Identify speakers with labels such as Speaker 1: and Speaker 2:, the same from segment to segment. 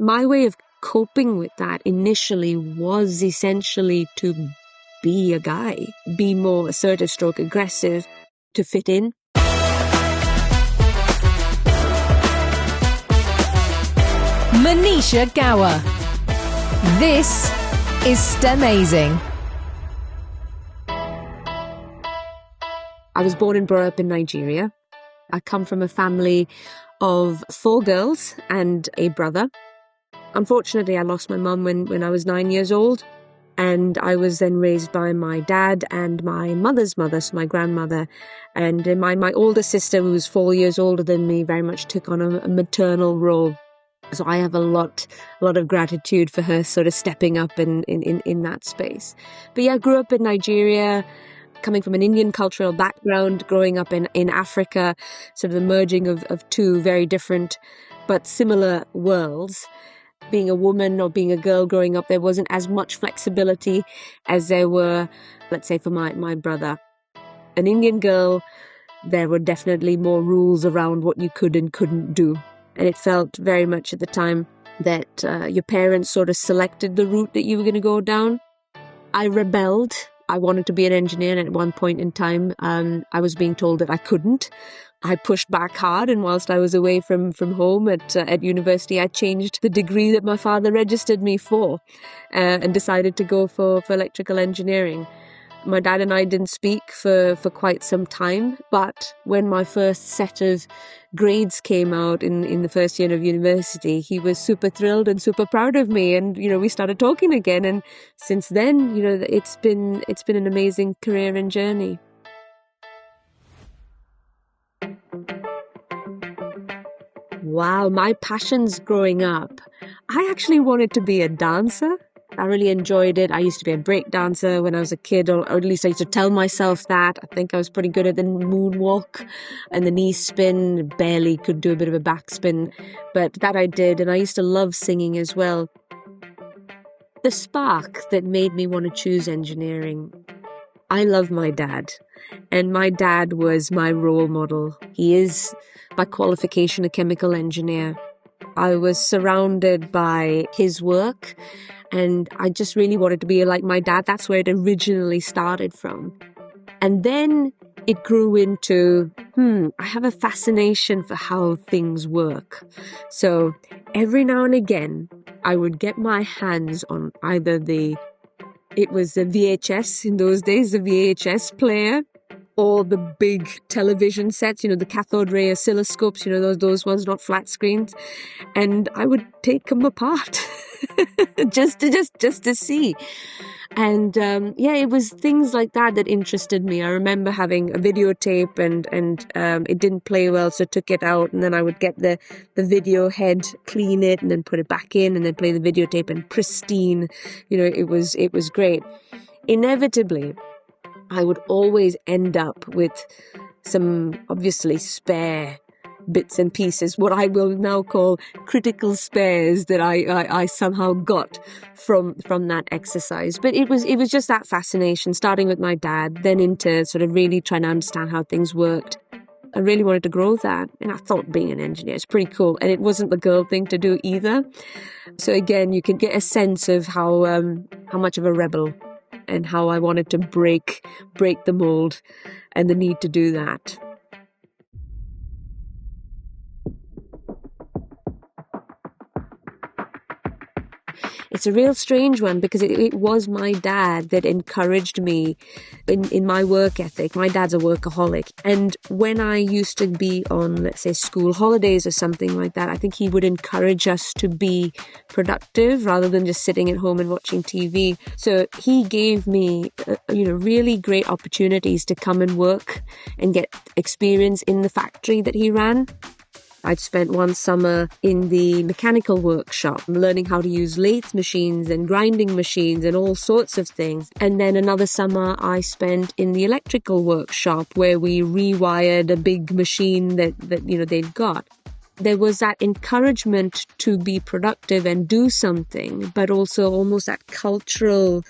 Speaker 1: my way of coping with that initially was essentially to be a guy, be more assertive stroke aggressive, to fit in.
Speaker 2: Monisha Gower. This is STEMazing.
Speaker 1: I was born and brought up in Nigeria. I come from a family of 4 girls and a brother. Unfortunately, I lost my mum when I was 9 years old, and I was then raised by my dad and my mother's mother, so my grandmother. And my older sister, who was 4 years older than me, very much took on a maternal role. So I have a lot of gratitude for her sort of stepping up in that space. But yeah, I grew up in Nigeria, coming from an Indian cultural background, growing up in Africa, sort of the merging of 2 very different but similar worlds. Being a woman or being a girl growing up, there wasn't as much flexibility as there were, let's say, for my brother. An Indian girl, there were definitely more rules around what you could and couldn't do. And it felt very much at the time that your parents sort of selected the route that you were going to go down. I rebelled. I wanted to be an engineer, and at one point in time, I was being told that I couldn't. I pushed back hard, and whilst I was away from home at university, I changed the degree that my father registered me for and decided to go for electrical engineering. My dad and I didn't speak for quite some time, but when my first set of grades came out in the first year of university, he was super thrilled and super proud of me, and we started talking again. And since then, it's been an amazing career and journey. Wow, my passions growing up. I actually wanted to be a dancer. I really enjoyed it. I used to be a break dancer when I was a kid, or at least I used to tell myself that. I think I was pretty good at the moonwalk and the knee spin. Barely could do a bit of a backspin, but that I did. And I used to love singing as well. The spark that made me want to choose engineering. I love my dad, and my dad was my role model. He is, by qualification, a chemical engineer. I was surrounded by his work, and I just really wanted to be like my dad. That's where it originally started from. And then it grew into, I have a fascination for how things work. So every now and again, I would get my hands on either it was the VHS in those days, the VHS player, or the big television sets, the cathode ray oscilloscopes, those ones, not flat screens. And I would take them apart just to see. And it was things like that interested me. I remember having a videotape and it didn't play well, so I took it out, and then I would get the video head, clean it, and then put it back in, and then play the videotape, and pristine. It was great. Inevitably, I would always end up with some obviously spare bits and pieces, what I will now call critical spares that I somehow got from that exercise. But it was just that fascination, starting with my dad, then into sort of really trying to understand how things worked. I really wanted to grow that, and I thought being an engineer is pretty cool, and it wasn't the girl thing to do either. So again, you can get a sense of how much of a rebel and how I wanted to break the mold and the need to do that. It's a real strange one because it was my dad that encouraged me in my work ethic. My dad's a workaholic. And when I used to be on, let's say, school holidays or something like that, I think he would encourage us to be productive rather than just sitting at home and watching TV. So he gave me, really great opportunities to come and work and get experience in the factory that he ran. I'd spent one summer in the mechanical workshop, learning how to use lathe machines and grinding machines and all sorts of things. And then another summer I spent in the electrical workshop where we rewired a big machine that they've got. There was that encouragement to be productive and do something, but also almost that cultural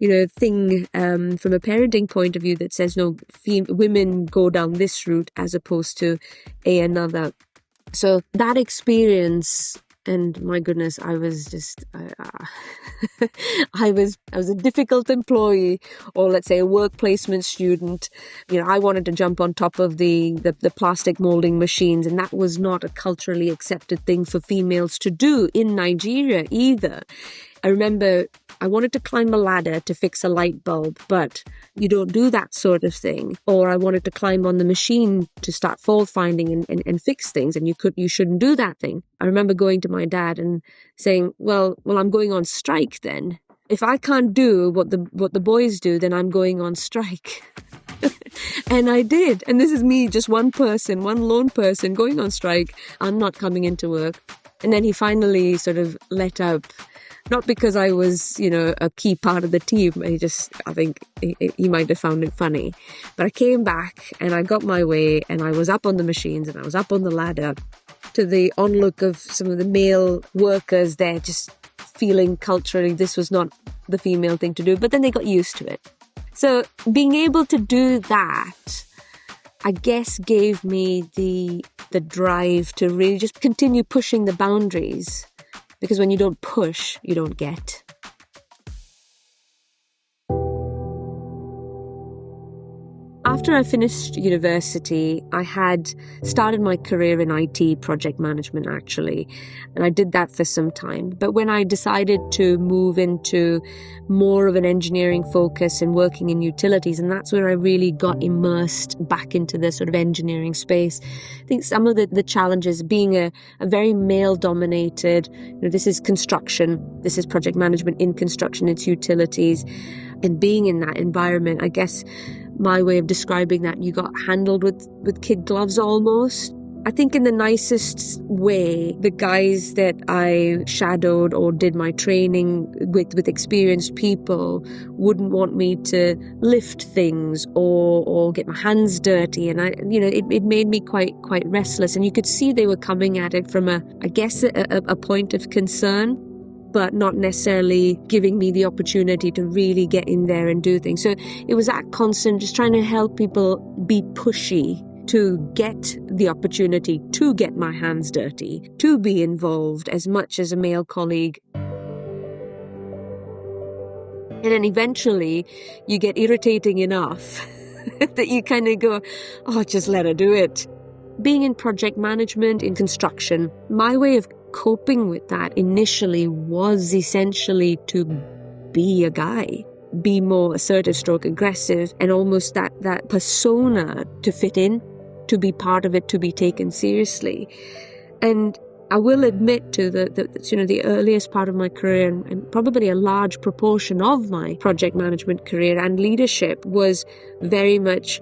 Speaker 1: thing from a parenting point of view that says, no, women go down this route as opposed to another. So that experience And my goodness, I was just, I was a difficult employee, or let's say a work placement student. I wanted to jump on top of the plastic molding machines, and that was not a culturally accepted thing for females to do in Nigeria either. I remember I wanted to climb a ladder to fix a light bulb, but you don't do that sort of thing. Or I wanted to climb on the machine to start fault finding and fix things, and you shouldn't do that thing. I remember going to my dad and saying, well, I'm going on strike then. If I can't do what the boys do, then I'm going on strike. And I did. And this is me, just one lone person going on strike. I'm not coming into work. And then he finally sort of let up. Not because I was, a key part of the team. I think he might have found it funny. But I came back and I got my way, and I was up on the machines and I was up on the ladder, to the onlook of some of the male workers there, just feeling culturally this was not the female thing to do. But then they got used to it. So being able to do that, I guess, gave me the drive to really just continue pushing the boundaries. Because when you don't push, you don't get. After I finished university, I had started my career in IT project management, actually, and I did that for some time. But when I decided to move into more of an engineering focus and working in utilities, and that's where I really got immersed back into the sort of engineering space. I think some of the challenges, being a very male-dominated, this is construction, this is project management in construction, it's utilities, and being in that environment, I guess my way of describing that, you got handled with kid gloves almost. I think in the nicest way, the guys that I shadowed or did my training with experienced people wouldn't want me to lift things or get my hands dirty. And it made me quite restless. And you could see they were coming at it from a point of concern, but not necessarily giving me the opportunity to really get in there and do things. So it was that constant, just trying to help people be pushy to get the opportunity to get my hands dirty, to be involved as much as a male colleague. And then eventually you get irritating enough that you kind of go, just let her do it. Being in project management, in construction, my way of coping with that initially was essentially to be a guy, be more assertive stroke aggressive, and almost that persona to fit in, to be part of it, to be taken seriously. And I will admit to the earliest part of my career, and probably a large proportion of my project management career and leadership, was very much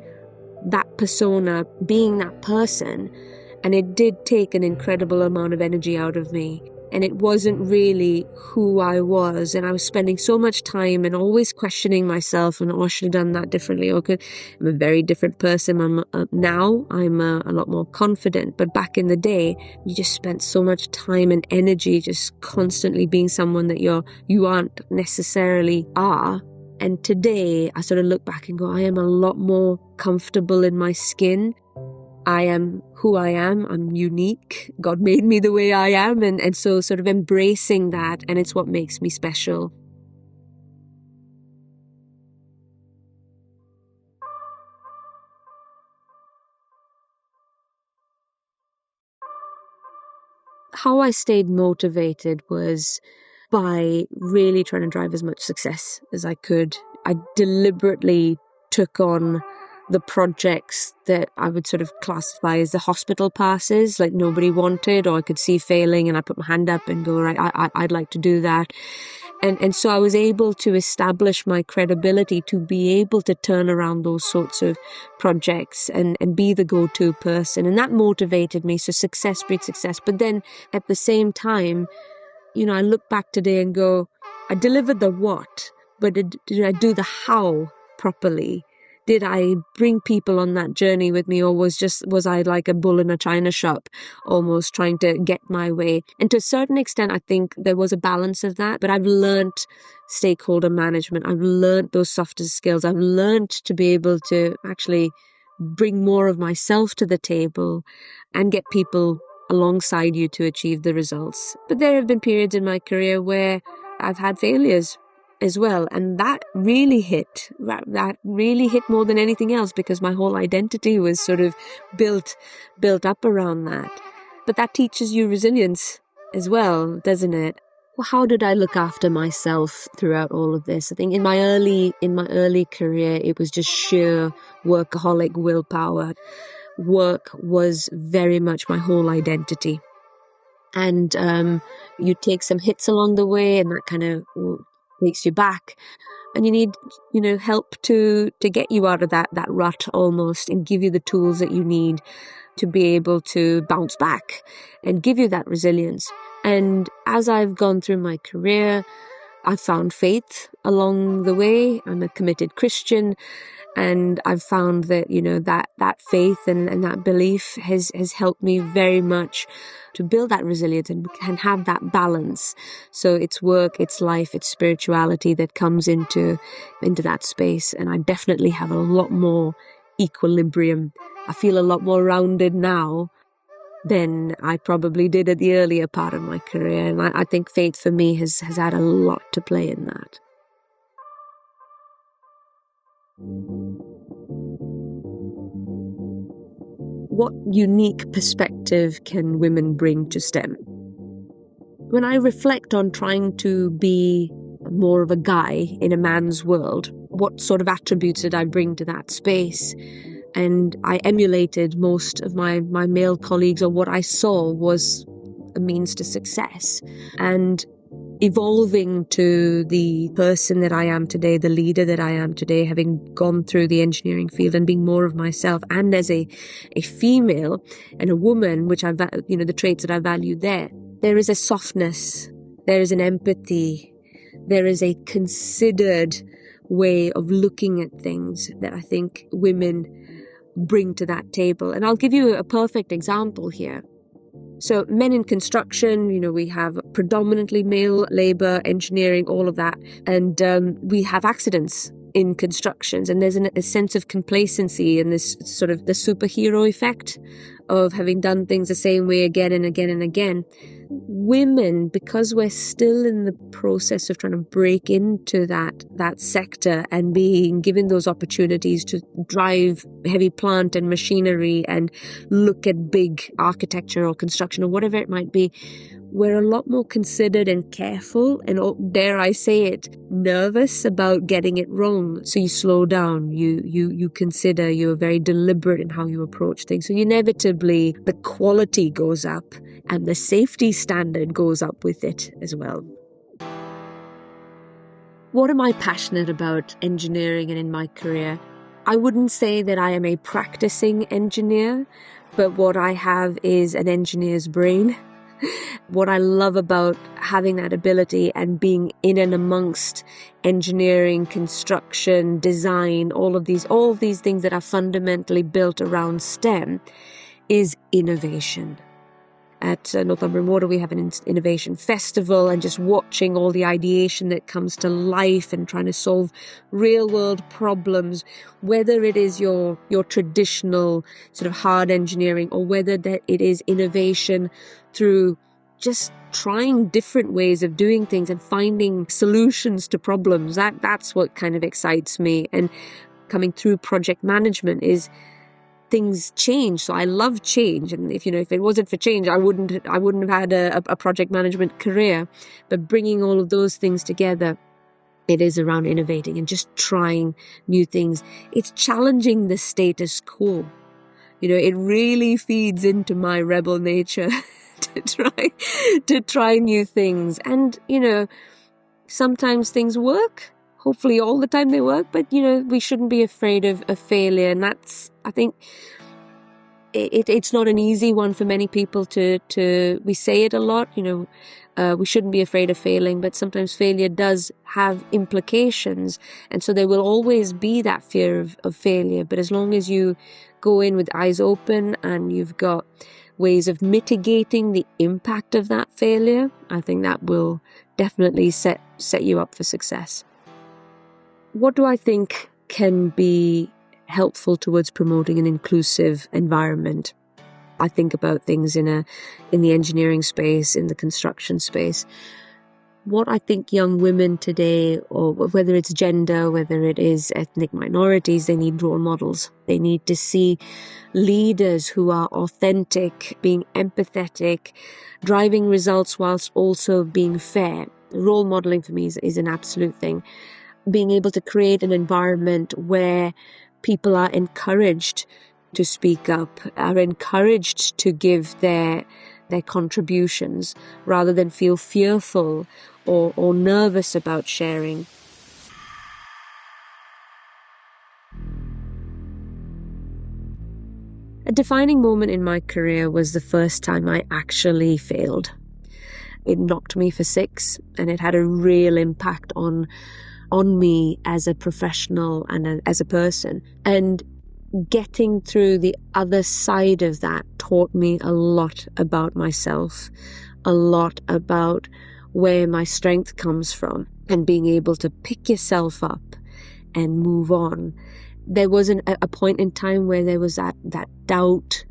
Speaker 1: that persona, being that person. And it did take an incredible amount of energy out of me. And it wasn't really who I was. And I was spending so much time and always questioning myself, and I should have done that differently. I'm a very different person. Now I'm a lot more confident. But back in the day, you just spent so much time and energy just constantly being someone that you aren't necessarily are. And today I sort of look back and go, I am a lot more comfortable in my skin. I am who I am. I'm unique. God made me the way I am. And so sort of embracing that, and it's what makes me special. How I stayed motivated was by really trying to drive as much success as I could. I deliberately took on the projects that I would sort of classify as the hospital passes, like nobody wanted or I could see failing, and I put my hand up and go, right, I'd like to do that. And so I was able to establish my credibility to be able to turn around those sorts of projects and be the go-to person. And that motivated me. So success breeds success. But then at the same time, I look back today and go, I delivered the what, but did I do the how properly? Did I bring people on that journey with me, or was I like a bull in a china shop, almost trying to get my way? And to a certain extent, I think there was a balance of that, but I've learned stakeholder management. I've learned those softer skills. I've learned to be able to actually bring more of myself to the table and get people alongside you to achieve the results. But there have been periods in my career where I've had failures as well, and that really hit. That really hit more than anything else, because my whole identity was sort of built up around that. But that teaches you resilience as well, doesn't it? Well, how did I look after myself throughout all of this? I think in my early career, it was just sheer workaholic willpower. Work was very much my whole identity. And you take some hits along the way, and that kind of takes you back. And you need, help to get you out of that rut almost, and give you the tools that you need to be able to bounce back and give you that resilience. And as I've gone through my career, I've found faith along the way. I'm a committed Christian, and I've found that, that faith and that belief has helped me very much to build that resilience and have that balance. So it's work, it's life, it's spirituality that comes into that space. And I definitely have a lot more equilibrium. I feel a lot more rounded now than I probably did at the earlier part of my career. And I think faith for me has had a lot to play in that. What unique perspective can women bring to STEM? When I reflect on trying to be more of a guy in a man's world, what sort of attributes did I bring to that space? And I emulated most of my male colleagues, or what I saw was a means to success. And evolving to the person that I am today, the leader that I am today, having gone through the engineering field and being more of myself, and as a female and a woman, which the traits that I value there is a softness, there is an empathy, there is a considered way of looking at things that I think women bring to that table. And I'll give you a perfect example here. So men in construction, we have predominantly male labor, engineering, all of that. And we have accidents in constructions, and there's a sense of complacency and this sort of the superhero effect of having done things the same way again and again and again. Women, because we're still in the process of trying to break into that sector and being given those opportunities to drive heavy plant and machinery and look at big architecture or construction or whatever it might be, we're a lot more considered and careful and, dare I say it, nervous about getting it wrong. So you slow down, you consider, you're very deliberate in how you approach things. So inevitably the quality goes up and the safety standard goes up with it as well. What am I passionate about engineering and in my career? I wouldn't say that I am a practicing engineer, but what I have is an engineer's brain. What I love about having that ability and being in and amongst engineering, construction, design, all of these things that are fundamentally built around STEM is innovation. At Northumbrian Water, we have an innovation festival, and just watching all the ideation that comes to life and trying to solve real world problems, whether it is your traditional sort of hard engineering or whether that it is innovation through just trying different ways of doing things and finding solutions to problems. That's what kind of excites me. And coming through project management is things change. So I love change. And if it wasn't for change, I wouldn't have had a project management career. But bringing all of those things together, it is around innovating and just trying new things. It's challenging the status quo. It really feeds into my rebel nature to try new things. And, sometimes things work. Hopefully all the time they work, but we shouldn't be afraid of failure. And that's, I think, it's not an easy one for many people to we say it a lot, we shouldn't be afraid of failing, but sometimes failure does have implications. And so there will always be that fear of failure. But as long as you go in with eyes open and you've got ways of mitigating the impact of that failure, I think that will definitely set you up for success. What do I think can be helpful towards promoting an inclusive environment? I think about things in the engineering space, in the construction space. What I think young women today, or whether it's gender, whether it is ethnic minorities, they need role models. They need to see leaders who are authentic, being empathetic, driving results whilst also being fair. Role modeling for me is an absolute thing. Being able to create an environment where people are encouraged to speak up, are encouraged to give their contributions rather than feel fearful or nervous about sharing. A defining moment in my career was the first time I actually failed. It knocked me for six, and it had a real impact on me as a professional and as a person. And getting through the other side of that taught me a lot about myself, a lot about where my strength comes from, and being able to pick yourself up and move on. There was a point in time where there was that doubt.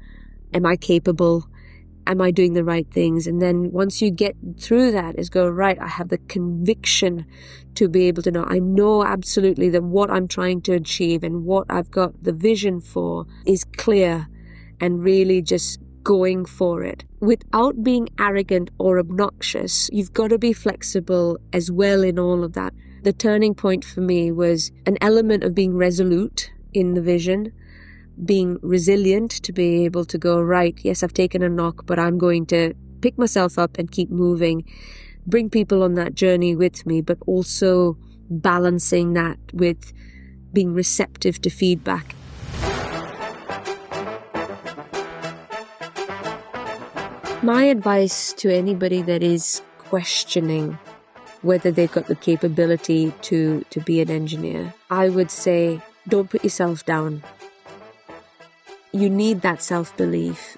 Speaker 1: Am I capable? Am I doing the right things? And then once you get through that, is go, right, I have the conviction to be able to know. I know absolutely that what I'm trying to achieve and what I've got the vision for is clear, and really just going for it. Without being arrogant or obnoxious, you've got to be flexible as well in all of that. The turning point for me was an element of being resolute in the vision, being resilient to be able to go, right, yes, I've taken a knock, but I'm going to pick myself up and keep moving, bring people on that journey with me, but also balancing that with being receptive to feedback. My advice to anybody that is questioning whether they've got the capability to be an engineer, I would say, don't put yourself down. You need that self-belief.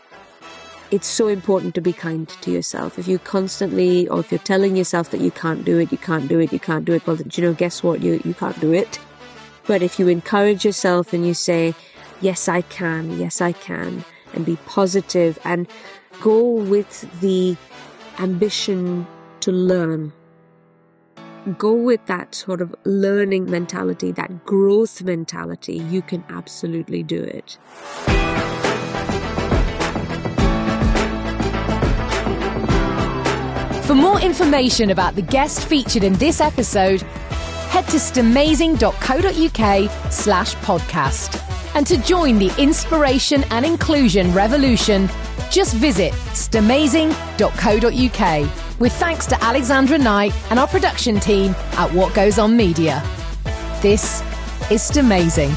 Speaker 1: It's so important to be kind to yourself. If you constantly, or if you're telling yourself that you can't do it, well, guess what? You can't do it. But if you encourage yourself and you say, yes, I can, and be positive and go with the ambition to learn, go with that sort of learning mentality, that growth mentality, you can absolutely do it.
Speaker 2: For more information about the guest featured in this episode, head to stamazing.co.uk/podcast. And to join the inspiration and inclusion revolution, just visit stamazing.co.uk. With thanks to Alexandra Knight and our production team at What Goes On Media. This is Stamazing.